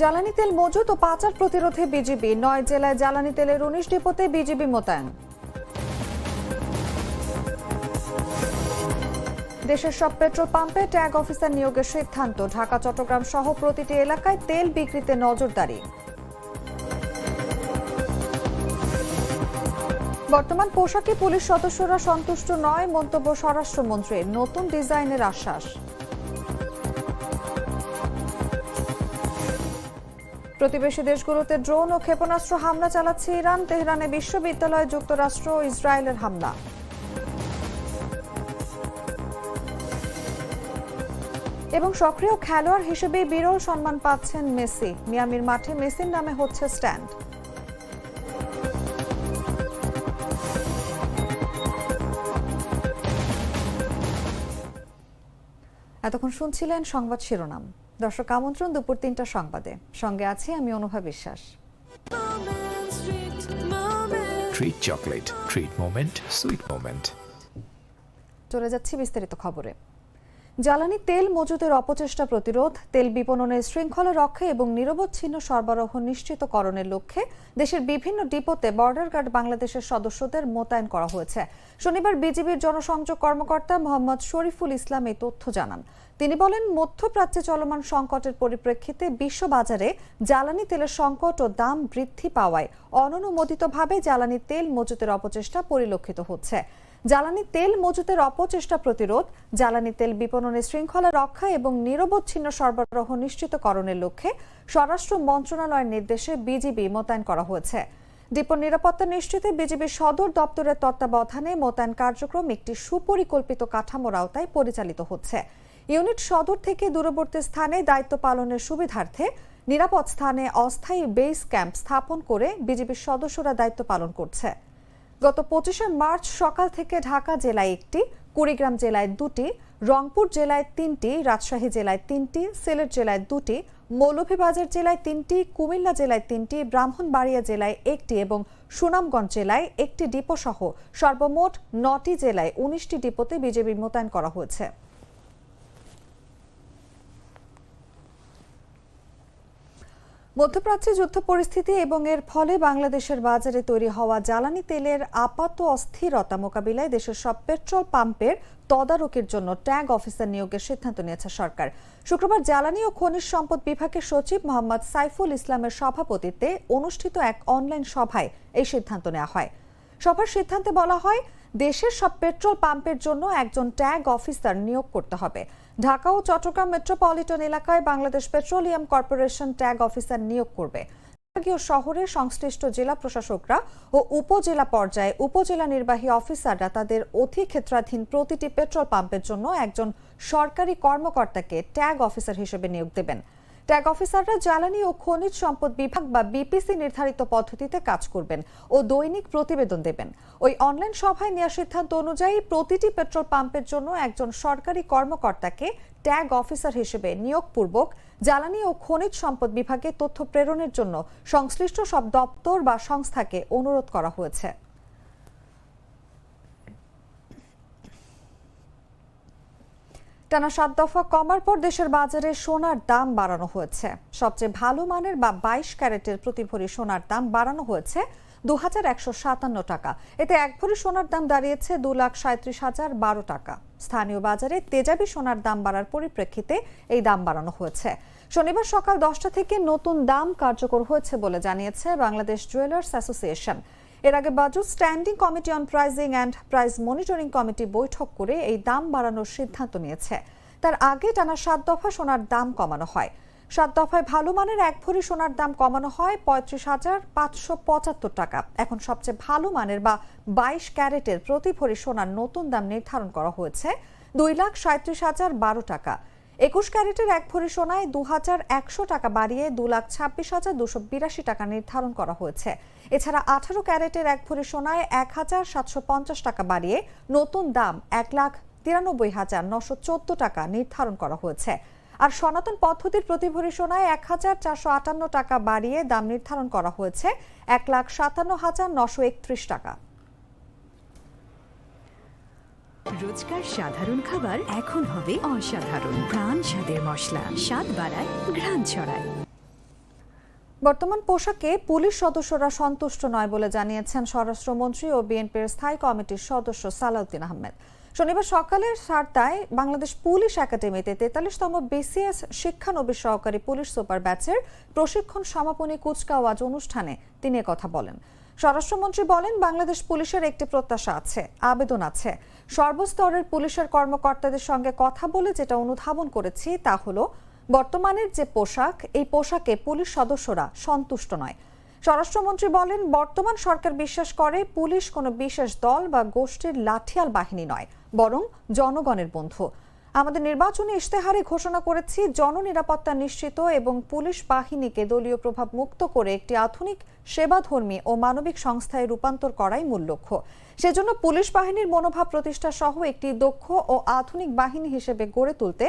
জ্বালানি তেল মজুত ও পাচার প্রতিরোধে বিজিবি ৯ জেলায় জ্বালানি তেলের ১৯ ডিপোতে বিজিবি মোতায়েন। দেশের সব পেট্রোল পাম্পে ট্যাগ অফিসার নিয়োগের সিদ্ধান্ত। ঢাকা, চট্টগ্রাম সহ প্রতিটি এলাকায় তেল বিক্রিতে নজরদারি। বর্তমান পোশাকে পুলিশ সদস্যরা সন্তুষ্ট নয়, মন্তব্য স্বরাষ্ট্রমন্ত্রীর। নতুন ডিজাইনের আশ্বাস। প্রতিবেশী দেশগুলোতে ড্রোন ও ক্ষেপণাস্ত্র হামলা চালাচ্ছে ইরান। তেহরানে বিশ্ববিদ্যালয়ে যুক্তরাষ্ট্র ও ইসরায়েলের হামলা। এবং সক্রিয় খেলোয়াড় হিসেবে বিরল সম্মান পাচ্ছেন মেসি। মিয়ামির মাঠে মেসির নামে হচ্ছে স্ট্যান্ড। এতক্ষণ শুনছিলেন সংবাদ শিরোনাম। দর্শক, আমন্ত্রণ দুপুর ৩টা সংবাদে। সঙ্গে আছি আমি অনুভা বিশ্বাস। Treat chocolate, treat moment, sweet moment. চলে যাচ্ছি বিস্তারিত খবরে। জ্বালানি তেল মজুতের অপচেষ্টা প্রতিরোধ, তেল বিপণনের শৃঙ্খলা রক্ষা এবং নিরবচ্ছিন্ন সরবরাহ নিশ্চিতকরণের লক্ষ্যে দেশের বিভিন্ন ডিপোতে বর্ডার গার্ড বাংলাদেশের সদস্যদের মোতায়েন করা হয়েছে। শনিবার বিজিবির জনসংযোগ কর্মকর্তা মোহাম্মদ শরীফুল ইসলাম এই তথ্য জানান। তিনি বলেন, মধ্যপ্রাচ্যে চলমান সংকটের পরিপ্রেক্ষিতে বিশ্ববাজারে জ্বালানি তেলের সংকট ও দাম বৃদ্ধি পাওয়ায় অননুমোদিতভাবে জ্বালানি তেল মজুতের অপচেষ্টা পরিলক্ষিত হচ্ছে। জ্বালানি তেল মজুতের অপচেষ্টা প্রতিরোধ, জ্বালানি তেল বিপণনের শৃঙ্খলা রক্ষা এবং নিরবচ্ছিন্ন সরবরাহ নিশ্চিতকরণের লক্ষ্যে স্বরাষ্ট্র মন্ত্রণালয়ের নির্দেশে বিজিবি মোতায়েন করা হয়েছে। ডিপোর নিরাপত্তা নিশ্চিতে বিজিবির সদর দপ্তরের তত্ত্বাবধানে মোতায়েন কার্যক্রম একটি সুপরিকল্পিত কাঠামোর আওতায় পরিচালিত হচ্ছে। ইউনিট সদর থেকে দূরবর্তী স্থানে দায়িত্ব পালনের সুবিধার্থে নিরাপদ স্থানে অস্থায়ী বেস ক্যাম্প স্থাপন করে বিজিবির সদস্যরা দায়িত্ব পালন করছে। গত ২৫শে মার্চ সকাল থেকে ঢাকা জেলায় ১টি, কুড়িগ্রাম জেলায় ২টি, রংপুর জেলায় ৩টি, রাজশাহী জেলায় ৩টি, সিলেট জেলায় ২টি, মৌলভীবাজার জেলায় ৩টি, কুমিল্লা জেলায় ৩টি, ব্রাহ্মণবাড়িয়া জেলায় ১টি এবং সুনামগঞ্জ জেলায় ১টি ডিপো সহ সর্বমোট ৯টি জেলায় ১৯টি ডিপোতে বিজিবি মোতায়েন করা হয়েছে। মধ্যপ্রাচ্যে যুদ্ধ পরিস্থিতি এবং এর ফলে বাংলাদেশের বাজারে তৈরি হওয়া জ্বালানি তেলের আপাত অস্থিরতা মোকাবিলায় দেশের সব পেট্রোল পাম্পের তদারকির জন্য ট্যাগ অফিসার নিয়োগের সিদ্ধান্ত নিয়েছে সরকার। শুক্রবার জ্বালানি ও খনিজ সম্পদ বিভাগের সচিব মোহাম্মদ সাইফুল ইসলামের সভাপতিত্বে অনুষ্ঠিত এক অনলাইন সভায় এই সিদ্ধান্ত নেওয়া হয়। সভার সিদ্ধান্তে বলা হয়, দেশের সব পেট্রোল পাম্পের জন্য একজন ট্যাগ অফিসার নিয়োগ করতে হবে। ঢাকা ও চট্টগ্রাম মেট্রোপলিটন এলাকায় Bangladesh petroleum corporation tag officer নিয়োগ করবে। বিভাগীয় শহরে সংশ্লিষ্ট জেলা প্রশাসকরা ও উপজেলা পর্যায়ে উপজেলা নির্বাহী অফিসাররা তাদের অধিক্ষেত্রাধীন প্রতিটি পেট্রোল পাম্পের জন্য একজন সরকারি কর্মকর্তাকে ট্যাগ অফিসার হিসেবে নিয়োগ দেবেন। ট্যাগ অফিসাররা জ্বালানি ও খনিজ সম্পদ বিভাগ বা বিপিসি নির্ধারিত পদ্ধতিতে কাজ করবেন ও দৈনিক প্রতিবেদন দেবেন। ওই অনলাইন সভায় নেওয়া সিদ্ধান্ত অনুযায়ী প্রতিটি পেট্রোল পাম্পের জন্য একজন সরকারি কর্মকর্তাকে ট্যাগ অফিসার হিসেবে নিয়োগপূর্বক জ্বালানি ও খনিজ সম্পদ বিভাগে তথ্য প্রেরণের জন্য সংশ্লিষ্ট সব দপ্তর বা সংস্থাকে অনুরোধ করা হয়েছে। টানা ৭ দফা কমার পর দেশের বাজারে সোনার দাম বাড়ানো হয়েছে। সবচেয়ে ভালো মানের বা ২২ ক্যারেটের প্রতি ভরি সোনার দাম বাড়ানো হয়েছে ২,১৫৭ টাকা। এতে এক ভরি সোনার দাম দাঁড়িয়েছে ২,৩৭,০১২ টাকা। স্থানীয় বাজারে তেজাবি সোনার দাম বাড়ার পরিপ্রেক্ষিতে এই দাম বাড়ানো হয়েছে। শনিবার সকাল ১০টা থেকে নতুন দাম কার্যকর হয়েছে বলে জানিয়েছে বাংলাদেশ জুয়েলার্স অ্যাসোসিয়েশন। এর আগে budget standing committee on pricing and price monitoring committee বৈঠক করে এই দাম বাড়ানোর সিদ্ধান্ত নিয়েছে। তার আগে টানা ৭ দফা সোনার দাম কমানো হয়। ৭ দফায় ভালো মানের এক ভরি সোনার দাম কমানো হয় ৩৫,৫৭৫ টাকা। এখন সবচেয়ে ভালো মানের বা ২২ ক্যারেটের প্রতি ভরি সোনার নতুন দাম নির্ধারণ করা হয়েছে ২,৩৭,০১২ টাকা। ২১ ক্যারেটের এক ভরি সোনায় ২,১০০ টাকা বাড়িয়ে ২,২৬,২৮২ টাকা নির্ধারণ করা হয়েছে। এছাড়া ১৮ ক্যারেটের এক ভরি সোনায় ১,৭৫০ টাকা বাড়িয়ে নতুন দাম ১,৯৩,৯১৪ টাকা নির্ধারণ করা হয়েছে। আর সনাতন পদ্ধতির প্রতি ভরি সোনায় ১,৪৫৮ টাকা বাড়িয়ে দাম নির্ধারণ করা হয়েছে ১,৫৭,৯৩১ টাকা। রোজকার সাধারণ খাবার এখন হবে অসাধারণ। প্রাণ স্বাদের মশলা, স্বাদ বাড়ায়, ঘ্রাণ ছড়ায়। বর্তমান পোশাকে পুলিশ সদস্যরা সন্তুষ্ট নয় বলে জানিয়েছেন স্বরাষ্ট্রমন্ত্রী ও বিএনপির স্থায়ী কমিটির সদস্য সালাউদ্দিন আহমেদ। শনিবার সকালে সারদায় বাংলাদেশ পুলিশ একাডেমিতে ৪৩তম বিসিএস শিক্ষানবিশ সহকারী পুলিশ সুপার ব্যাচের প্রশিক্ষণ সমাপনী কুচকাওয়াজ অনুষ্ঠানে তিনি কথা বলেন। স্বরাষ্ট্রমন্ত্রী বলেন, বাংলাদেশ পুলিশের একটি প্রত্যাশা আছে, আবেদন আছে। সর্বস্তরের পুলিশের কর্মকর্তাদের সঙ্গে কথা বলে যেটা অনুধাবন করেছি তা হলো বর্তমানের যে পোশাক, এই পোশাকে পুলিশ সদস্যরা সন্তুষ্ট নয়। স্বরাষ্ট্রমন্ত্রী বলেন, বর্তমান সরকার বিশ্বাস করে পুলিশ কোনো বিশেষ দল বা গোষ্ঠীর লাঠিয়াল বাহিনী নয়, বরং জনগণের বন্ধু। আমাদের নির্বাচনী ইশতেহারে ঘোষণা করেছি জননিরাপত্তা নিশ্চিত এবং পুলিশ বাহিনীকে দলীয় প্রভাব মুক্ত করে একটি আধুনিক সেবাধর্মী ও মানবিক সংস্থায় রূপান্তর করাই মূল লক্ষ্য। সেজন্য পুলিশ বাহিনীর মনোভাব প্রতিষ্ঠা সহ একটি দক্ষ ও আধুনিক বাহিনী হিসেবে গড়ে তুলতে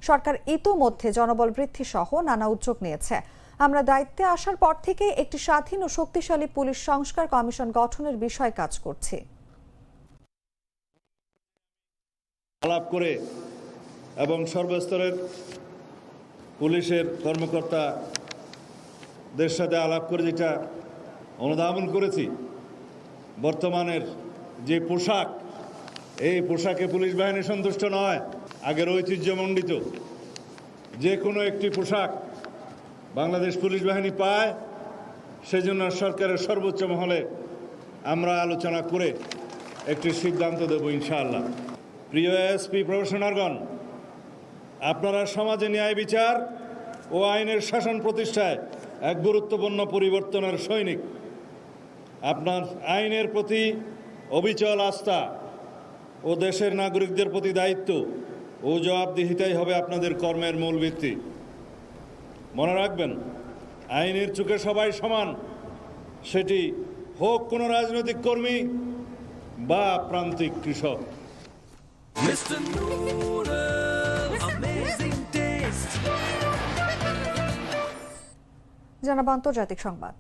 সরকার ইতোমধ্যে জনবল বৃদ্ধি সহ নানা উদ্যোগ নিয়েছে। আমরা দায়িত্বে আসার পর থেকে একটি স্বাধীন ও শক্তিশালী পুলিশ সংস্কার কমিশন গঠনের বিষয়ে কাজ করছি। আলাপ করে এবং সর্বস্তরের পুলিশের কর্মকর্তাদের সাথে আলাপ করে যেটা অনুধাবন করেছি, বর্তমানের যে পোশাক, এই পোশাকে পুলিশ বাহিনী সন্তুষ্ট নয়। আগের ঐতিহ্যমণ্ডিত যে কোনো একটি পোশাক বাংলাদেশ পুলিশ বাহিনী পায়, সেজন্য সরকারের সর্বোচ্চ মহলে আমরা আলোচনা করে একটি সিদ্ধান্ত দেব ইনশাআল্লাহ। প্রিয় এসপি প্রফেশনালগণ, আপনারা সমাজে ন্যায় বিচার ও আইনের শাসন প্রতিষ্ঠায় এক গুরুত্বপূর্ণ পরিবর্তনের সৈনিক। আপনার আইনের প্রতি অবিচল আস্থা ও দেশের নাগরিকদের প্রতি দায়িত্ব ও জবাবদিহিতাই হবে আপনাদের কর্মের মূল ভিত্তি। মনে রাখবেন, আইনের চোখে সবাই সমান, সেটি হোক কোনো রাজনৈতিক কর্মী বা প্রান্তিক কৃষক। জানাবো আন্তর্জাতিক সংবাদ।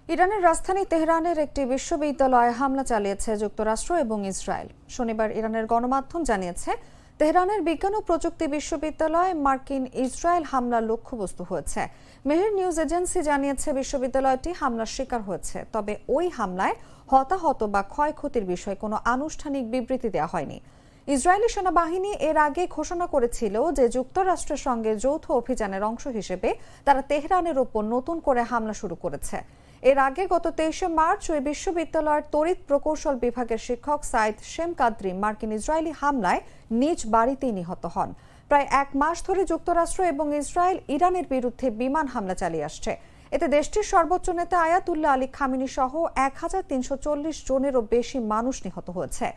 ইরানের রাজধানী তেহরানের একটি বিশ্ববিদ্যালয়ে হামলা চালিয়েছে যুক্তরাষ্ট্র এবং ইসরায়েল। শনিবার ইরানের গণমাধ্যম জানিয়েছে, তেহরানের বিজ্ঞান ও প্রযুক্তি বিশ্ববিদ্যালয় মার্কিন ইসরায়েল হামলার লক্ষ্যবস্তু হয়েছে। মেহের নিউজ এজেন্সি জানিয়েছে, বিশ্ববিদ্যালয়টি হামলার শিকার হয়েছে, তবে ওই হামলায় হতাহত বা ক্ষয়ক্ষতির বিষয়ে কোনো আনুষ্ঠানিক বিবৃতি দেওয়া হয়নি। ইসরায়েলি সেনাবাহিনী এর আগে ঘোষণা করেছিল যে যুক্তরাষ্ট্রের সঙ্গে যৌথ অভিযানের অংশ হিসেবে তারা তেহরানের ওপর নতুন করে হামলা শুরু করেছে। এর আগে গত ২৩শে মার্চ ওই বিশ্ববিদ্যালয়ের তড়িৎ প্রকৌশল বিভাগের শিক্ষক সাইদ শেম কাদ্রি মার্কিন ইসরায়েলি হামলায় নিজ বাড়িতেই নিহত হন। প্রায় এক মাস ধরে যুক্তরাষ্ট্র এবং ইসরায়েল ইরানের বিরুদ্ধে বিমান হামলা চালিয়ে আসছে। এতে দেশটির সর্বোচ্চ নেতা আয়াতুল্লাহ আলী খামেনি সহ ১৩৪০ জনেরও বেশি মানুষ নিহত হয়েছে।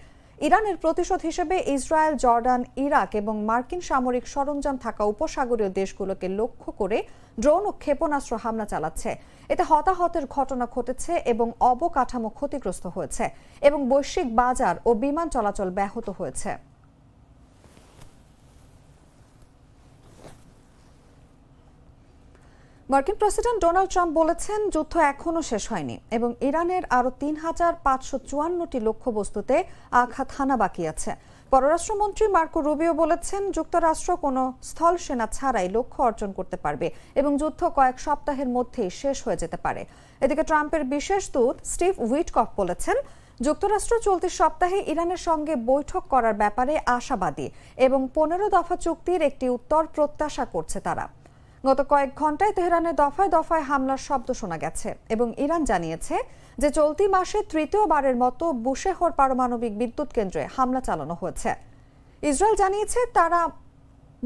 ইরানের প্রতিশোধ হিসেবে ইসরায়েল, জর্ডান, ইরাক এবং মার্কিন সামরিক সরঞ্জাম থাকা উপসাগরীয় দেশগুলোকে লক্ষ্য করে ড্রোন ও ক্ষেপণাস্ত্র হামলা চালাচ্ছে। এতে হতাহতের ঘটনা ঘটেছে এবং অবকাঠামো ক্ষতিগ্রস্ত হয়েছে এবং বৈশ্বিক বাজার ও বিমান চলাচল ব্যাহত হয়েছে। মার্কিন প্রেসিডেন্ট ডোনাল্ড ট্রাম্প বলেছেন, যুদ্ধ এখনো শেষ হয়নি এবং ইরানের আরও ৩,৫৫৪টি লক্ষ্যবস্তুতে আঘাত হানা বাকি আছে। পররাষ্ট্রমন্ত্রী মার্কো রুবিও বলেছেন, যুক্তরাষ্ট্র কোনো স্থল সেনা ছাড়াই লক্ষ্য অর্জন করতে পারবে এবং যুদ্ধ কয়েক সপ্তাহের মধ্যেই শেষ হয়ে যেতে পারে। এদিকে ট্রাম্পের বিশেষ দূত স্টিভ উইটকফ বলেছেন, যুক্তরাষ্ট্র চলতি সপ্তাহে ইরানের সঙ্গে বৈঠক করার ব্যাপারে আশাবাদী এবং ১৫ দফা চুক্তির একটি উত্তর প্রত্যাশা করছে তারা। গত কয়েক ঘন্টায় তেহরানে দফায় দফায় হামলার শব্দ শোনা গেছে এবং ইরান জানিয়েছে যে চলতি মাসে তৃতীয়বারের মতো বুশেহর পারমাণবিক বিদ্যুৎ কেন্দ্রে হামলা চালানো হয়েছে। ইসরায়েল জানিয়েছে তারা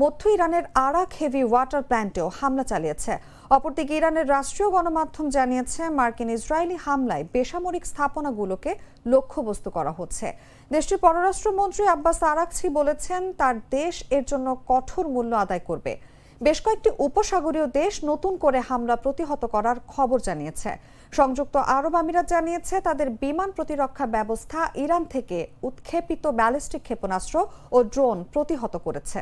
মধ্য ইরানের আরাক হেভি ওয়াটার প্ল্যান্টেও হামলা চালিয়েছে। অপরদিকে ইরানের রাষ্ট্রীয় গণমাধ্যম জানিয়েছে, মার্কিন ইসরায়েলি হামলায় বেসামরিক স্থাপনাগুলোকে লক্ষ্যবস্তু করা হচ্ছে। দেশটির পররাষ্ট্রমন্ত্রী আব্বাস আরাকচি বলেছেন, তার দেশ এর জন্য কঠোর মূল্য আদায় করবে। বেশ কয়েকটি উপসাগরীয় দেশ নতুন করে হামলা প্রতিহত করার খবর জানিয়েছে। সংযুক্ত আরব আমিরাত জানিয়েছে, তাদের বিমান প্রতিরক্ষা ব্যবস্থা ইরান থেকে উৎক্ষেপিত ব্যালিস্টিক ক্ষেপণাস্ত্র ও ড্রোন প্রতিহত করেছে।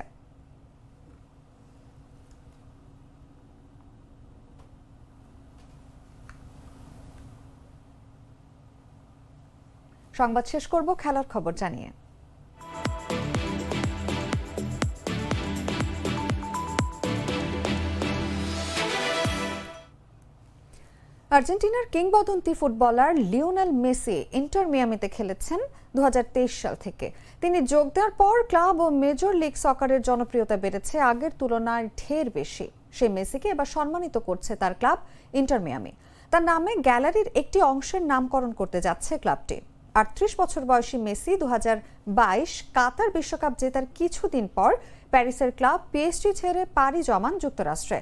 সংবাদ শেষ করব খেলার খবর জানিয়ে। আর্জেন্টিনার কিংবদন্তি ফুটবলার লিওনেল মেসি ইন্টার মিয়ামিতে খেলেছেন 2023 সাল থেকে। তিনি যোগ দেওয়ার পর ক্লাব ও মেজর লিগ সকারের জনপ্রিয়তা বেড়েছে আগের তুলনায় ঢের বেশি। সেই মেসিকে এবার সম্মানিত করছে তার ক্লাব ইন্টার মিয়ামি। তার নামে গ্যালারির একটি অংশের নামকরণ করতে যাচ্ছে ক্লাবটি। 38 বছর বয়সী মেসি 2022 কাতার বিশ্বকাপ জেতার কিছুদিন পর প্যারিসের ক্লাব পিএসজি ছেড়ে পাড়ি জমান যুক্তরাষ্ট্রে।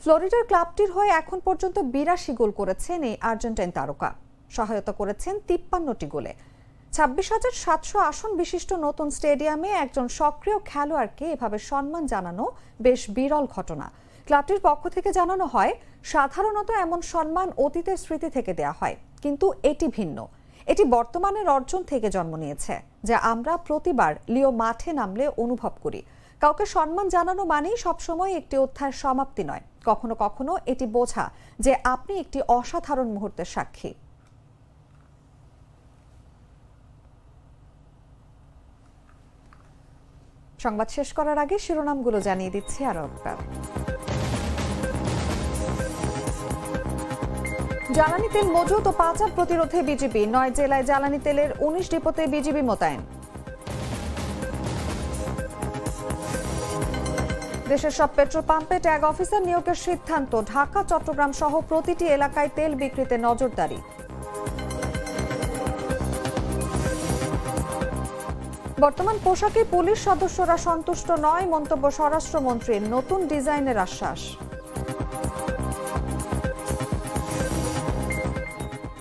ফ্লোরিডার ক্লাবটির হয়ে এখন পর্যন্ত 82 গোল করেছেন এই আর্জেন্টাইন তারকা। সহায়তা করেছেন 53টি গোলে। 26,700 আসন বিশিষ্ট নতুন স্টেডিয়ামে একজন সক্রিয় খেলোয়াড়কে এভাবে সম্মান জানানো বেশ বিরল ঘটনা। ক্লাবটির পক্ষ থেকে জানানো হয়, সাধারণত এমন সম্মান অতীতের স্মৃতি থেকে দেয়া হয়, কিন্তু এটি ভিন্ন। এটি বর্তমানের অর্জন থেকে জন্ম নিয়েছে, যা আমরা প্রতিবার লিও মাঠে নামলে অনুভব করি। কাউকে সম্মান জানানো মানেই সবসময় একটি অধ্যায়ের সমাপ্তি নয়, কখনো কখনো এটি বোঝা যে আপনি একটি অসাধারণ মুহূর্তের সাক্ষী। সংবাদ শেষ করার আগে শিরোনামগুলো জানিয়ে দিচ্ছি আরো একবার। জ্বালানি তেল মজুত ও পাচার প্রতিরোধে বিজিবি 9 জেলায় জ্বালানি তেলের 19 ডিপোতে বিজিবি মোতায়েন। দেশের সব পেট্রোল পাম্পে ট্যাগ অফিসার নিয়োগের সিদ্ধান্ত। ঢাকা, চট্টগ্রাম সহ প্রতিটি এলাকায় তেল বিক্রিতে নজরদারি। বর্তমান পোশাকে পুলিশ সদস্যরা সন্তুষ্ট নয়, মন্তব্য স্বরাষ্ট্রমন্ত্রীর। নতুন ডিজাইনের আশ্বাস।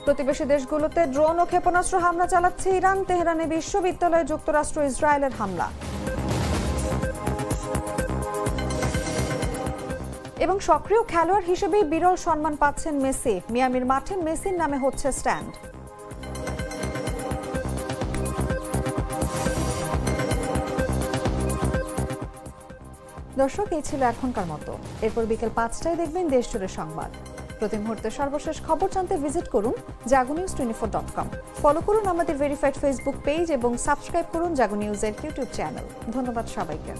প্রতিবেশী দেশগুলোতে ড্রোন ও ক্ষেপণাস্ত্র হামলা চালাচ্ছে ইরান। তেহরানে বিশ্ববিদ্যালয়ে যুক্তরাষ্ট্র ইসরায়েলের হামলা। এবং সক্রিয় খেলোয়াড় হিসেবেই বিরল সম্মান পাচ্ছেন মেসি। মিয়ামির মাঠে মেসির নামে হচ্ছে স্ট্যান্ড। দর্শক, এই ছিল এখনকার মতো। এরপর বিকেল 5টায় দেখবেন দেশজুড়ে সংবাদ। প্রতি মুহূর্তের সর্বশেষ খবর জানতে ভিজিট করুন jagonews24.com। ফলো করুন আমাদের ভেরিফাইড ফেসবুক পেজ এবং সাবস্ক্রাইব করুন জাগো নিউজের ইউটিউব চ্যানেল। ধন্যবাদ সবাইকে।